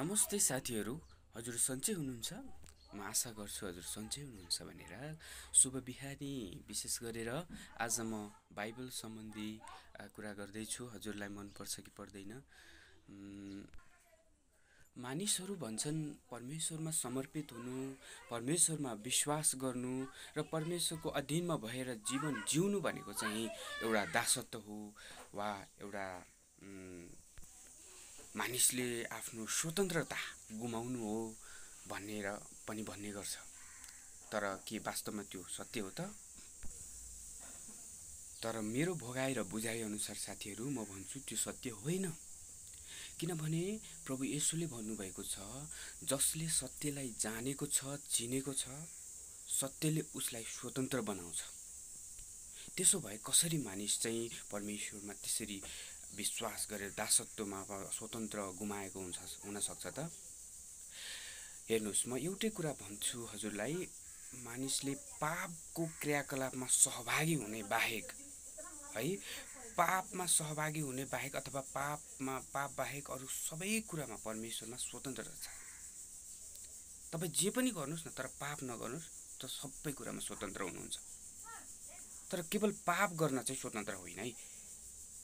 नमस्ते साथीहरू, हजुर सन्चै हुनुहुन्छ? म आशा गर्छु हजुर सन्चै हुनुहुन्छ भनेर। शुभ बिहानी। विशेष गरेर आज म बाइबल सम्बन्धी कुरा गर्दैछु। हजुरलाई मन पर्छ कि पर्दैन? मानिसहरू भन्छन् परमेश्वरमा समर्पित हुनु, परमेश्वरमा विश्वास गर्नु र परमेश्वरको अधीनमा भएर जीवन जिउनु भनेको चाहिँ एउटा दासत्व हो वा एउटा मानिसले आफ्नो स्वतन्त्रता गुमाउनु हो भनेर पनि भन्ने गर्छ। तर के वास्तवमा त्यो सत्य हो त? तर मेरो भोगाइ र बुझाइ अनुसार साथीहरू म भन्छु त्यो सत्य होइन। किनभने प्रभु येशूले भन्नुभएको छ, जसले सत्यलाई जानेको छ, चिनेको छ, सत्यले उसलाई स्वतन्त्र बनाउँछ। त्यसो भए कसरी मानिस चाहिँ परमेश्वरमा त्यसरी विश्वास गरेर दासत्वमा स्वतन्त्र गुमाएको हुन सक्छ त? हेर्नुहोस्, म एउटै कुरा भन्छु हजुरलाई, मानिसले पापको क्रियाकलापमा सहभागी हुने बाहेक है, पापमा सहभागी हुने बाहेक अथवा पाप बाहेक अरू सबै कुरामा परमेश्वरमा स्वतन्त्रता छ। तपाईँ जे पनि गर्नुहोस् न, तर पाप नगर्नुहोस्, त सबै कुरामा स्वतन्त्र हुनुहुन्छ। तर केवल पाप गर्न चाहिँ स्वतन्त्र होइन है।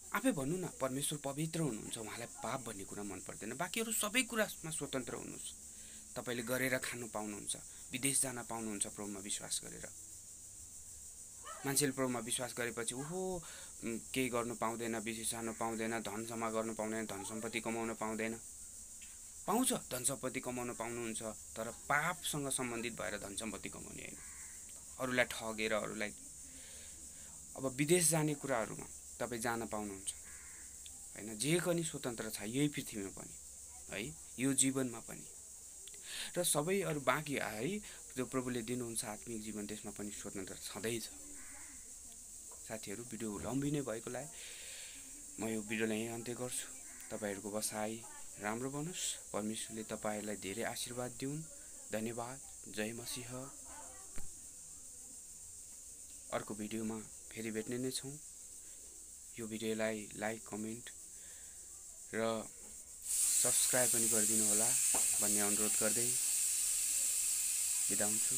आफै भन्नु न, परमेश्वर पवित्र हुनुहुन्छ, उहाँलाई पाप भन्ने कुरा मन पर्दैन। बाँकी अरू सबै कुरामा स्वतन्त्र हुनुहोस्। तपाईँले गरेर खानु पाउनुहुन्छ, विदेश जान पाउनुहुन्छ प्रभुमा विश्वास गरेर। मान्छेले प्रभुमा विश्वास गरेपछि ओहो केही गर्नु पाउँदैन, विदेश जानु पाउँदैन, धन जम्मा गर्नु पाउँदैन, धन सम्पत्ति कमाउन पाउँदैन। पाउँछ, धन सम्पत्ति कमाउन पाउनुहुन्छ, तर पापसँग सम्बन्धित भएर धन सम्पत्ति कमाउने होइन। अरूलाई ठगेर, अरूलाई अब विदेश जाने कुराहरूमा तपाईँ जान पाउनुहुन्छ होइन। जे पनि स्वतन्त्र छ यही पृथ्वीमा पनि है, यो जीवनमा पनि, र सबै अरू बाँकी है जो प्रभुले दिनुहुन्छ आत्मिक जीवन, त्यसमा पनि स्वतन्त्र छँदैछ। साथीहरू, भिडियो लम्बी नै भएकोलाई म यो भिडियोलाई यहीँ अन्त्य गर्छु। तपाईँहरूको बसाइ राम्रो बनोस्, परमेश्वरले तपाईँहरूलाई धेरै आशीर्वाद दिउन्। धन्यवाद। जय मसीह। अर्को भिडियोमा फेरि भेट्ने नै छौँ। यो भिडियोलाई लाइक, कमेन्ट र सब्सक्राइब पनि गरिदिनु होला भन्ने अनुरोध गर्दै बिदा हुन्छु।